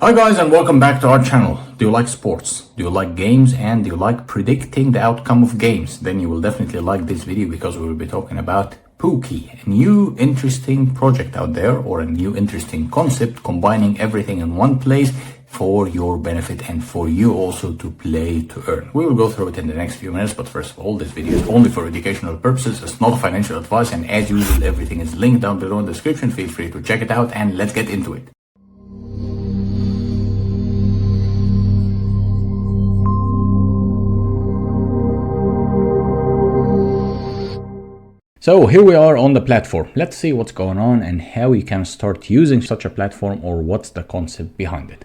Hi guys, and welcome back to our channel. Do you like sports? Do you like games? And do you like predicting the outcome of games? Then you will definitely like this video because we will be talking about Pooky, a new interesting project out there, or a new interesting concept combining everything in one place for your benefit and for you also to play to earn. We will go through it in the next few minutes, but first of all, this video is only for educational purposes. It's not financial advice, and as usual, everything is linked down below in the description. Feel free to check it out, and let's get into it. So here we are on the platform. Let's see what's going on and how you can start using such a platform, or what's the concept behind it.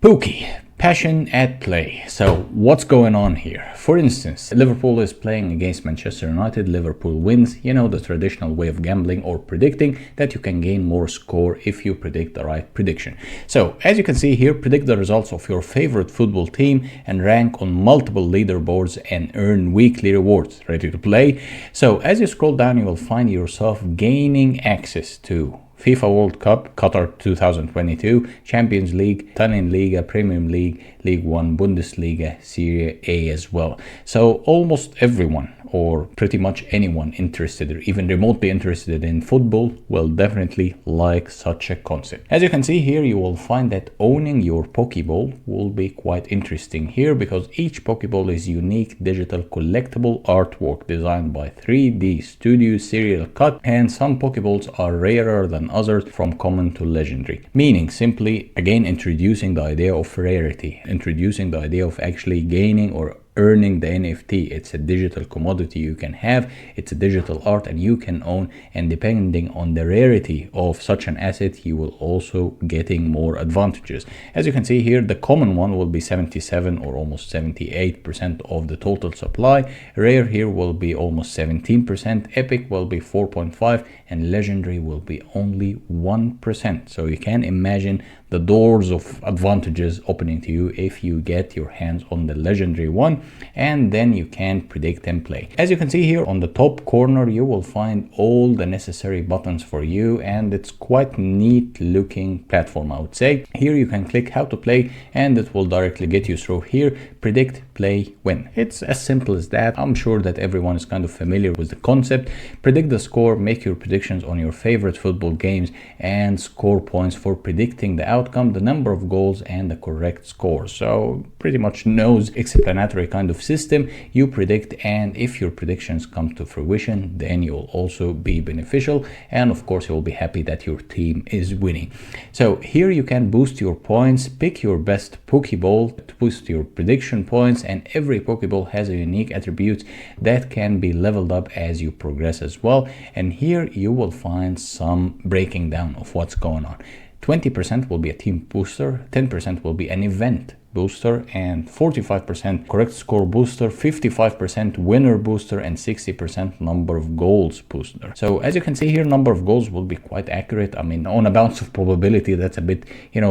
Pooky, passion at play. So what's going on here? For instance, Liverpool is playing against Manchester United. Liverpool wins. You know, the traditional way of gambling or predicting that you can gain more score if you predict the right prediction. So as you can see here, predict the results of your favorite football team and rank on multiple leaderboards and earn weekly rewards. Ready to play? So as you scroll down, you will find yourself gaining access to FIFA World Cup, Qatar 2022, Champions League, Italian Liga, Premium League, League One, Bundesliga, Serie A as well. So almost everyone, or pretty much anyone interested or even remotely interested in football, will definitely like such a concept. As you can see here, you will find that owning your Pokyball will be quite interesting here, because each Pokyball is unique digital collectible artwork designed by 3D Studio serial cut, and some Pokeballs are rarer than others, from common to legendary, meaning simply again introducing the idea of rarity, introducing the idea of actually gaining or earning the NFT. It's a digital commodity you can have, it's a digital art and you can own, and depending on the rarity of such an asset, you will also getting more advantages. As you can see here, the common one will be 77 or almost 78% of the total supply. Rare here will be almost 17%, epic will be 4.5%, and legendary will be only 1%. So you can imagine the doors of advantages opening to you if you get your hands on the legendary one, and then you can predict and play. As you can see here on the top corner, you will find all the necessary buttons for you, and it's quite neat looking platform, I would say. Here you can click how to play and it will directly get you through here. Predict, play, win. It's as simple as that. I'm sure that everyone is kind of familiar with the concept. Predict the score, make your predictions on your favorite football games, and score points for predicting the outcome, the number of goals, and the correct score. So pretty much knows explanatory kind of system. You predict, and if your predictions come to fruition, then you'll also be beneficial, and of course you'll be happy that your team is winning. So here you can boost your points, pick your best Pokeball to boost your prediction points, and every Pokeball has a unique attributes that can be leveled up as you progress as well. And here you will find some breaking down of what's going on. 20% will be a team booster, 10% will be an event booster, and 45% correct score booster, 55% winner booster, and 60% number of goals booster. So as you can see here, number of goals will be quite accurate. I mean, on a bounce of probability, that's a bit,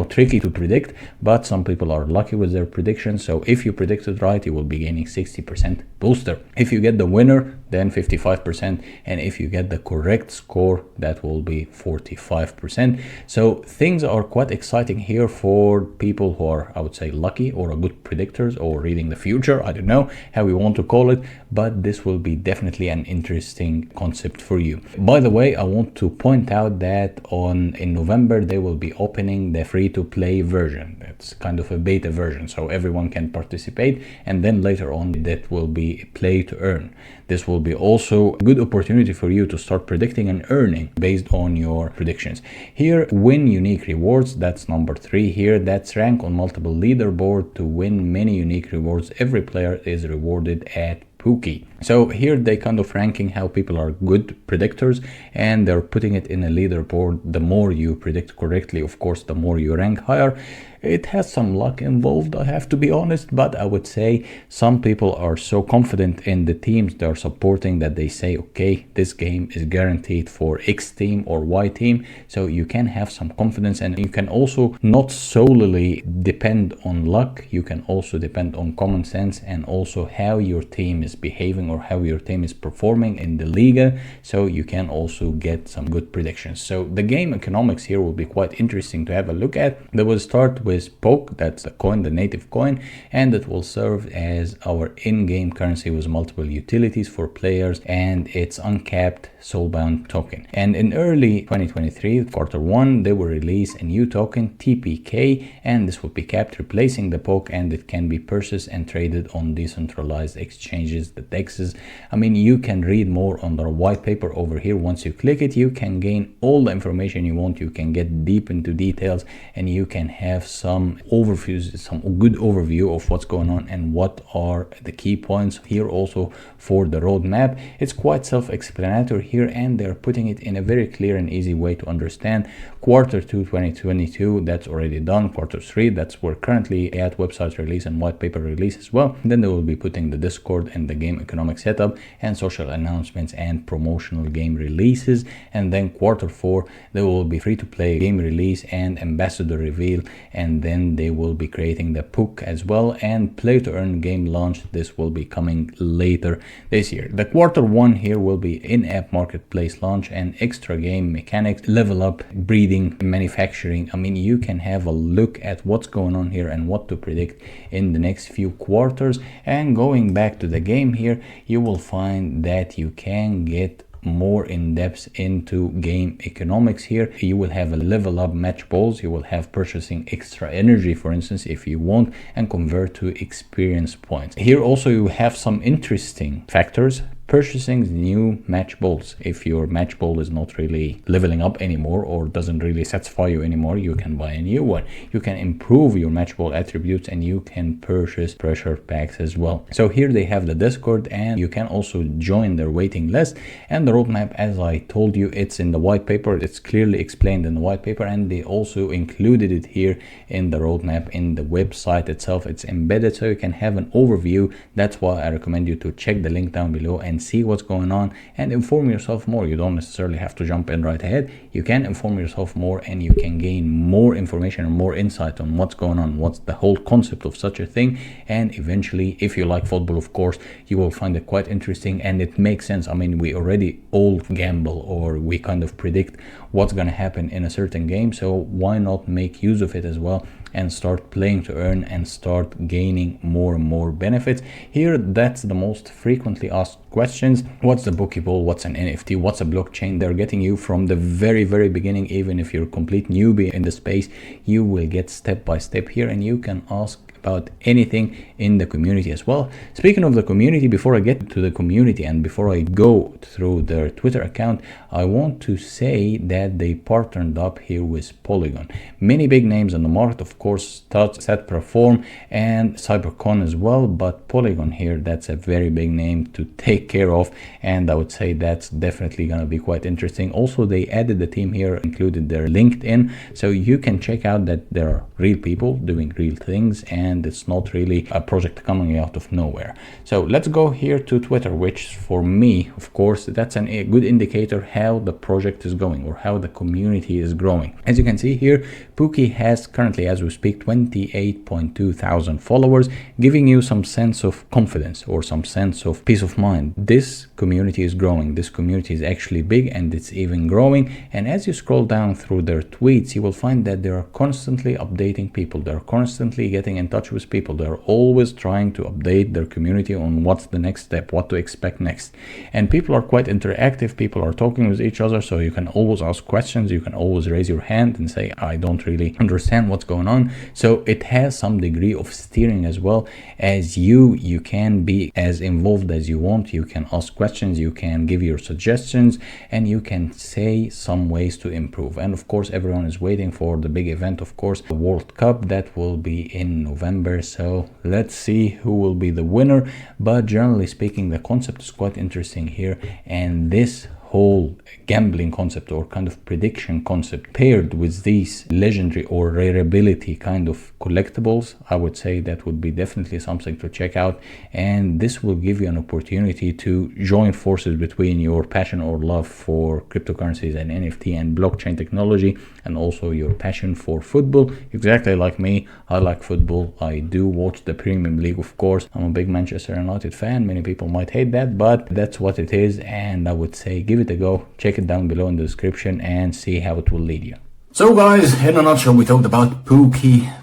tricky to predict, but some people are lucky with their predictions. So if you predicted right, you will be gaining 60% booster. If you get the winner, then 55%, and if you get the correct score, that will be 45%. So things are quite exciting here for people who are, I would say, lucky or a good predictors, or reading the future. I don't know how we want to call it, but this will be definitely an interesting concept for you. By the way, I want to point out that in November they will be opening the free-to-play version. It's kind of a beta version, so everyone can participate, and then later on that will be play to earn. This will be also a good opportunity for you to start predicting and earning based on your predictions. Here, win unique rewards, that's number 3 here. That's rank on multiple leaderboard to win many unique rewards. Every player is rewarded at Pooky. So here they kind of ranking how people are good predictors, and they're putting it in a leaderboard. The more you predict correctly, of course, the more you rank higher. It has some luck involved, I have to be honest, but I would say some people are so confident in the teams they're supporting that they say, okay, this game is guaranteed for X team or Y team. So you can have some confidence, and you can also not solely depend on luck. You can also depend on common sense, and also how your team is behaving or how your team is performing in the Liga. So you can also get some good predictions. So the game economics here will be quite interesting to have a look at. They will start with with Poke, that's the coin, the native coin, and it will serve as our in-game currency with multiple utilities for players, and it's uncapped soulbound token. And in early 2023, quarter one, they will release a new token, TPK, and this will be capped, replacing the Poke, and it can be purchased and traded on decentralized exchanges, the DEXs. I mean, you can read more on the white paper over here. Once you click it, you can gain all the information you want. You can get deep into details, and you can have some overviews, some good overview of what's going on and what are the key points here. Also for the roadmap, it's quite self-explanatory here, and they're putting it in a very clear and easy way to understand. Quarter 2 2022, that's already done. Quarter 3, that's we're currently at website release and white paper release as well. And then they will be putting the Discord and the game economic setup and social announcements and promotional game releases. And then quarter 4, there will be free to play game release and ambassador reveal, and then they will be creating the Pook as well, and play to earn game launch. This will be coming later this year. The quarter 1 here will be in-app marketplace launch and extra game mechanics, level up, breeding, manufacturing. I mean, you can have a look at what's going on here and what to predict in the next few quarters. And going back to the game here, you will find that you can get more in depth into game economics here. You will have a level up match balls, you will have purchasing extra energy, for instance, if you want, and convert to experience points. Here also you have some interesting factors. Purchasing new match balls. If your match ball is not really leveling up anymore or doesn't really satisfy you anymore, you can buy a new one. You can improve your match ball attributes, and you can purchase pressure packs as well. So here they have the Discord, and you can also join their waiting list. And the roadmap, as I told you, it's in the white paper. It's clearly explained in the white paper, and they also included it here in the roadmap in the website itself. It's embedded so you can have an overview. That's why I recommend you to check the link down below and see what's going on and inform yourself more. You don't necessarily have to jump in right ahead. You can inform yourself more, and you can gain more information and more insight on what's going on, what's the whole concept of such a thing. And eventually, if you like football, of course, you will find it quite interesting, and it makes sense. I mean, we already all gamble, or we kind of predict what's going to happen in a certain game, so why not make use of it as well and start playing to earn and start gaining more and more benefits. Here, that's the most frequently asked questions. What's the Pookyball? What's an NFT? What's a blockchain? They're getting you from the very beginning. Even if you're a complete newbie in the space, you will get step by step here, and you can ask about anything in the community as well. Speaking of the community, before I get to the community and before I go through their Twitter account, I want to say that they partnered up here with Polygon. Many big names on the market, of course, Set Perform and CyberCon as well, but Polygon here, that's a very big name to take care of, and I would say that's definitely going to be quite interesting. Also, they added the team here, included their LinkedIn, so you can check out that there are real people doing real things, and it's not really a project coming out of nowhere. So let's go here to Twitter, which for me, of course, that's a good indicator how the project is going or how the community is growing. As you can see here, Pooky has currently, as we speak, 28.2 thousand followers, giving you some sense of confidence or some sense of peace of mind. This community is growing. This community is actually big, and it's even growing. And as you scroll down through their tweets, you will find that they are constantly updating people. They're constantly getting in touch with people. They're always trying to update their community on what's the next step, what to expect next. And people are quite interactive. People are talking with each other, so you can always ask questions. You can always raise your hand and say, I don't really understand what's going on. So it has some degree of steering as well. As you can be as involved as you want. You can ask questions, you can give your suggestions, and you can say some ways to improve. And of course, everyone is waiting for the big event, of course, the World Cup, that will be in November. So let's see who will be the winner. But generally speaking, the concept is quite interesting here, and this whole gambling concept or kind of prediction concept paired with these legendary or rareability kind of collectibles, I would say that would be definitely something to check out. And this will give you an opportunity to join forces between your passion or love for cryptocurrencies and NFT and blockchain technology, and also your passion for football. Exactly like me, I like football. I do watch the Premium League, of course. I'm a big Manchester United fan. Many people might hate that, but that's what it is. And I would say give it a go. Check it down below in the description and see how it will lead you. So guys, in a nutshell, we talked about Pooky.gg.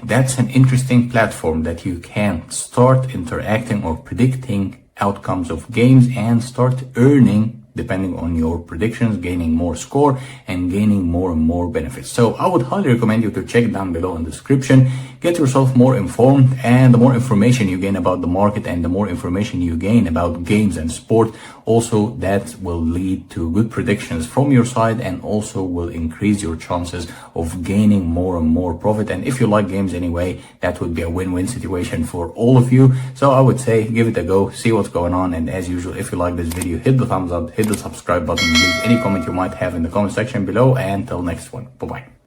That's an interesting platform that you can start interacting or predicting outcomes of games and start earning depending on your predictions, gaining more score and gaining more and more benefits. So I would highly recommend you to check down below in the description, get yourself more informed, and the more information you gain about the market and the more information you gain about games and sport, also that will lead to good predictions from your side and also will increase your chances of gaining more and more profit. And if you like games anyway, that would be a win-win situation for all of you. So I would say give it a go, see what's going on, and as usual, if you like this video, hit the thumbs up, hit the subscribe button, leave any comment you might have in the comment section below, and until next one, bye bye.